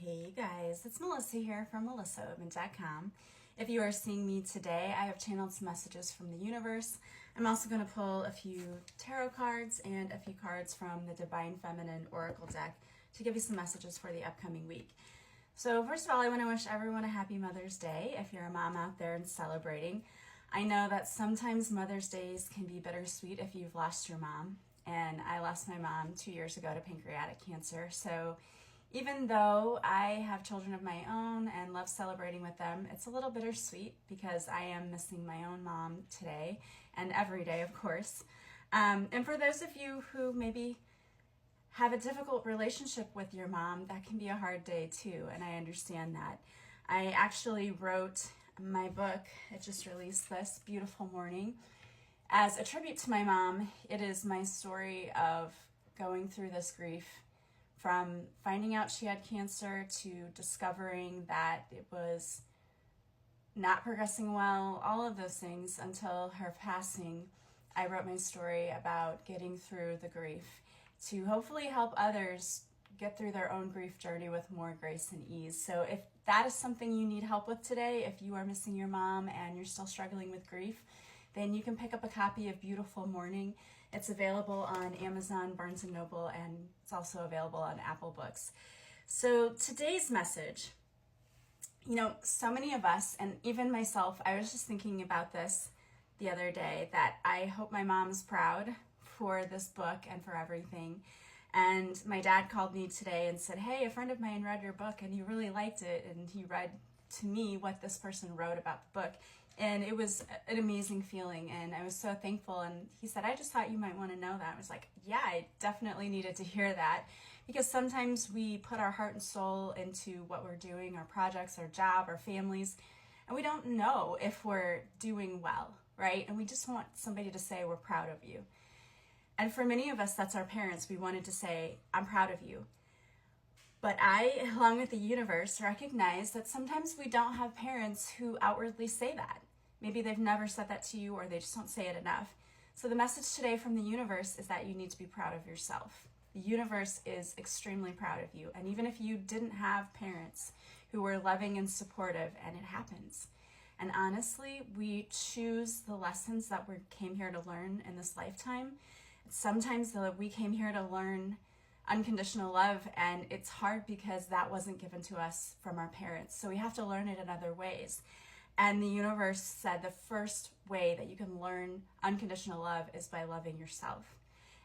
Hey guys, it's Melissa here from melissaoatman.com. If you are seeing me today, I have channeled some messages from the universe. I'm also going to pull a few tarot cards and a few cards from the Divine Feminine Oracle deck to give you some messages for the upcoming week. So first of all, I want to wish everyone a happy Mother's Day if you're a mom out there and celebrating. I know that sometimes Mother's Days can be bittersweet if you've lost your mom, and I lost my mom 2 years ago to pancreatic cancer. So even though I have children of my own and love celebrating with them, it's a little bittersweet because I am missing my own mom today and every day, of course. And for those of you who maybe have a difficult relationship with your mom, that can be a hard day too, and I understand that. I actually wrote my book, it just released this beautiful morning, as a tribute to my mom. It is my story of going through this grief, from finding out she had cancer to discovering that it was not progressing well, all of those things until her passing. I wrote my story about getting through the grief to hopefully help others get through their own grief journey with more grace and ease. So if that is something you need help with today, if you are missing your mom and you're still struggling with grief, then you can pick up a copy of Beautiful Morning. It's available on Amazon, Barnes & Noble, and it's also available on Apple Books. So today's message, so many of us, and even myself, I was just thinking about this the other day, that I hope my mom's proud for this book and for everything. And my dad called me today and said, hey, a friend of mine read your book and he really liked it, and he read to me what this person wrote about the book. And it was an amazing feeling, and I was so thankful. And he said, I just thought you might want to know that. I was like, yeah, I definitely needed to hear that, because sometimes we put our heart and soul into what we're doing, our projects, our job, our families, and we don't know if we're doing well, right? And we just want somebody to say, we're proud of you. And for many of us, that's our parents. We wanted to say, I'm proud of you. But I, along with the universe, recognize that sometimes we don't have parents who outwardly say that. Maybe they've never said that to you, or they just don't say it enough. So the message today from the universe is that you need to be proud of yourself. The universe is extremely proud of you. And even if you didn't have parents who were loving and supportive, and it happens. And honestly, we choose the lessons that we came here to learn in this lifetime. Sometimes we came here to learn unconditional love, and it's hard because that wasn't given to us from our parents. So we have to learn it in other ways. And the universe said the first way that you can learn unconditional love is by loving yourself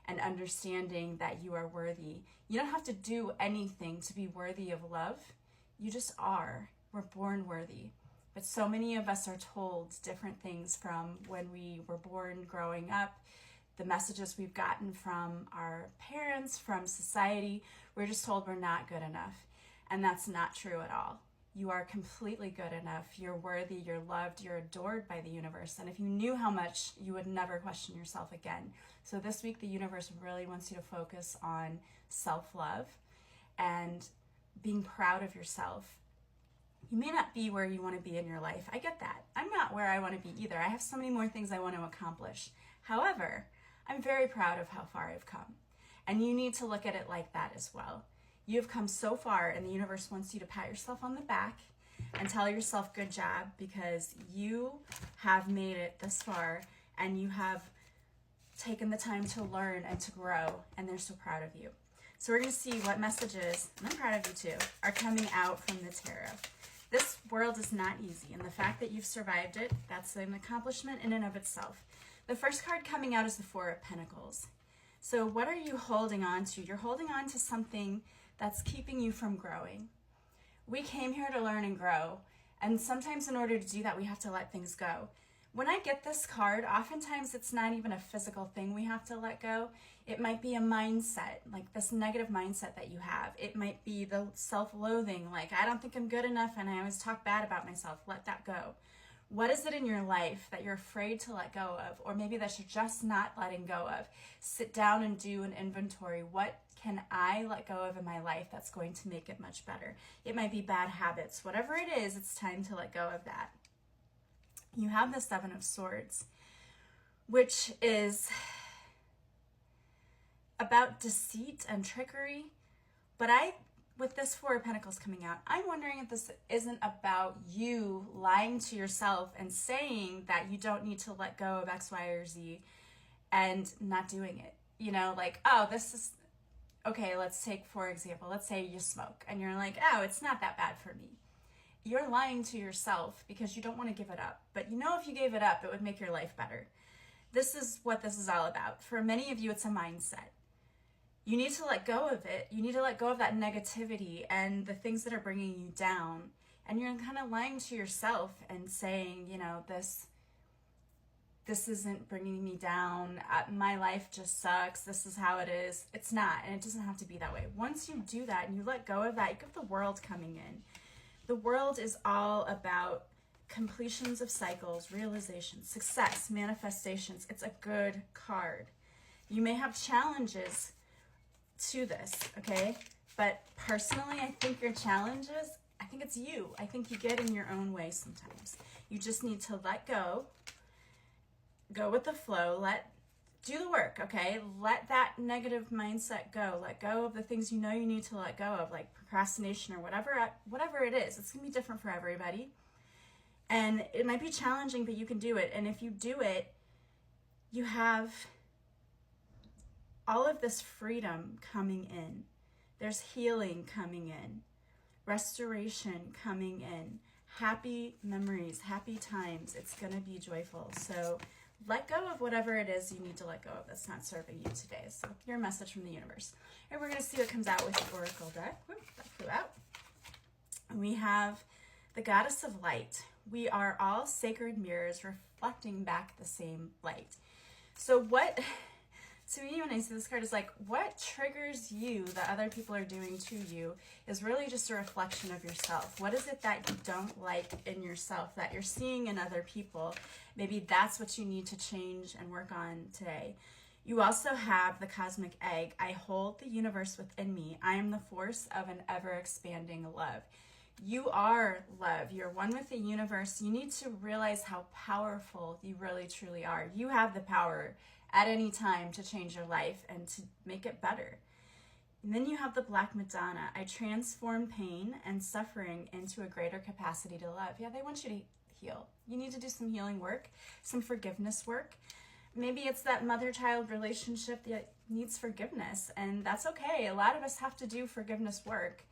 and understanding that you are worthy. You don't have to do anything to be worthy of love. You just are. We're born worthy. But so many of us are told different things from when we were born, growing up, the messages we've gotten from our parents, from society. We're just told we're not good enough. And that's not true at all. You are completely good enough. You're worthy, you're loved, you're adored by the universe. And if you knew how much, you would never question yourself again. So this week, the universe really wants you to focus on self-love and being proud of yourself. You may not be where you want to be in your life. I get that. I'm not where I want to be either. I have so many more things I want to accomplish. However, I'm very proud of how far I've come. And you need to look at it like that as well. You have come so far, and the universe wants you to pat yourself on the back and tell yourself good job, because you have made it this far and you have taken the time to learn and to grow, and they're so proud of you. So we're going to see what messages, and I'm proud of you too, are coming out from the tarot. This world is not easy, and the fact that you've survived it, that's an accomplishment in and of itself. The first card coming out is the Four of Pentacles. So what are you holding on to? You're holding on to something that's keeping you from growing. We came here to learn and grow, and sometimes in order to do that, we have to let things go. When I get this card, oftentimes it's not even a physical thing we have to let go. It might be a mindset, like this negative mindset that you have. It might be the self-loathing, like I don't think I'm good enough and I always talk bad about myself. Let that go. What is it in your life that you're afraid to let go of, or maybe that you're just not letting go of? Sit down and do an inventory. What can I let go of in my life that's going to make it much better? It might be bad habits. Whatever it is, it's time to let go of that. You have the Seven of Swords, which is about deceit and trickery, but I with this Four of Pentacles coming out, I'm wondering if this isn't about you lying to yourself and saying that you don't need to let go of X, Y, or Z and not doing it. You know, like, oh, this is, okay, let's take, for example, let's say you smoke and you're like, oh, it's not that bad for me. You're lying to yourself because you don't want to give it up. But you know, if you gave it up, it would make your life better. This is what this is all about. For many of you, it's a mindset. You need to let go of it. You need to let go of that negativity and the things that are bringing you down. And you're kind of lying to yourself and saying, you know, this isn't bringing me down. My life just sucks. This is how it is. It's not, and it doesn't have to be that way. Once you do that and you let go of that, you get the world coming in. The world is all about completions of cycles, realizations, success, manifestations. It's a good card. You may have challenges to this, okay? But personally, I think your challenges, I think it's you. I think you get in your own way sometimes. You just need to let go with the flow, do the work, okay? Let that negative mindset go. Let go of the things you know you need to let go of, like procrastination or whatever it is. It's gonna be different for everybody. And it might be challenging, but you can do it. And if you do it, you have all of this freedom coming in. There's healing coming in, restoration coming in, happy memories, happy times. It's gonna be joyful. So let go of whatever it is you need to let go of that's not serving you today. So your message from the universe. And we're gonna see what comes out with the Oracle deck. Whoop, that flew out. And we have the Goddess of Light. We are all sacred mirrors reflecting back the same light. So what, to me, when I see this card, is like, what triggers you that other people are doing to you is really just a reflection of yourself. What is it that you don't like in yourself that you're seeing in other people? Maybe that's what you need to change and work on today. You also have the cosmic egg. I hold the universe within me. I am the force of an ever-expanding love. You are love. You're one with the universe. You need to realize how powerful you really truly are. You have the power at any time to change your life and to make it better. And then you have the Black Madonna. I transform pain and suffering into a greater capacity to love. Yeah, they want you to heal. You need to do some healing work, some forgiveness work. Maybe it's that mother-child relationship that needs forgiveness, and that's okay. A lot of us have to do forgiveness work.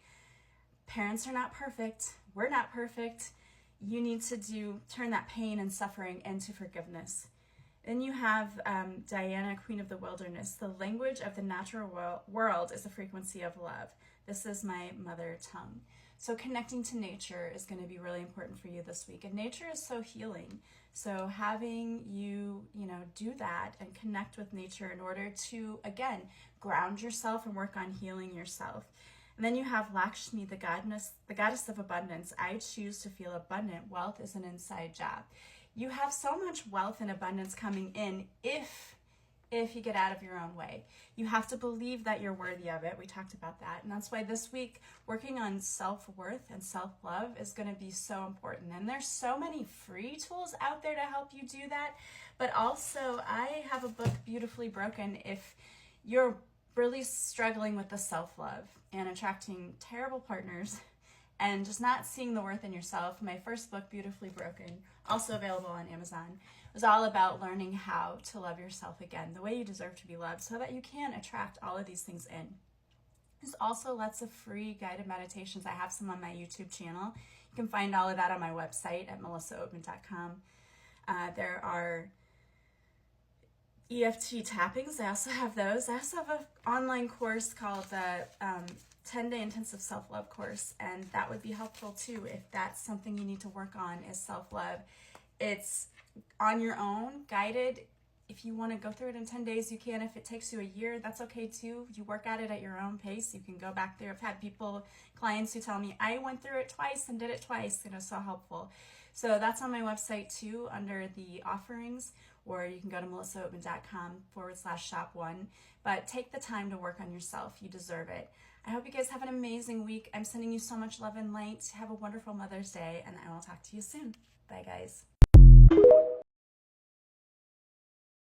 Parents are not perfect. We're not perfect. You need to turn that pain and suffering into forgiveness. Then you have Diana, Queen of the Wilderness. The language of the natural world is the frequency of love. This is my mother tongue. So connecting to nature is going to be really important for you this week. And nature is so healing. So having you, do that and connect with nature in order to, again, ground yourself and work on healing yourself. And then you have Lakshmi, the goddess of abundance. I choose to feel abundant. Wealth is an inside job. You have so much wealth and abundance coming in if you get out of your own way. You have to believe that you're worthy of it. We talked about that. And that's why this week, working on self-worth and self-love is going to be so important. And there's so many free tools out there to help you do that. But also, I have a book, Beautifully Broken, if you're really struggling with the self-love and attracting terrible partners and just not seeing the worth in yourself. My first book, Beautifully Broken, also available on Amazon, was all about learning how to love yourself again, the way you deserve to be loved, so that you can attract all of these things in. There's also lots of free guided meditations. I have some on my YouTube channel. You can find all of that on my website at melissaoatman.com. There are EFT tappings. I also have those. I also have an online course called the 10-day intensive self-love course, and that would be helpful too if that's something you need to work on, is self-love. It's on your own, guided. If you want to go through it in 10 days, you can. If it takes you a year, that's okay too. You work at it at your own pace. You can go back there. I've had clients who tell me, I went through it twice and did it twice. So helpful. So that's on my website too, under the offerings, or you can go to melissaoatman.com/shop1. But take the time to work on yourself. You deserve it. I hope you guys have an amazing week. I'm sending you so much love and light. Have a wonderful Mother's Day, and I will talk to you soon. Bye, guys.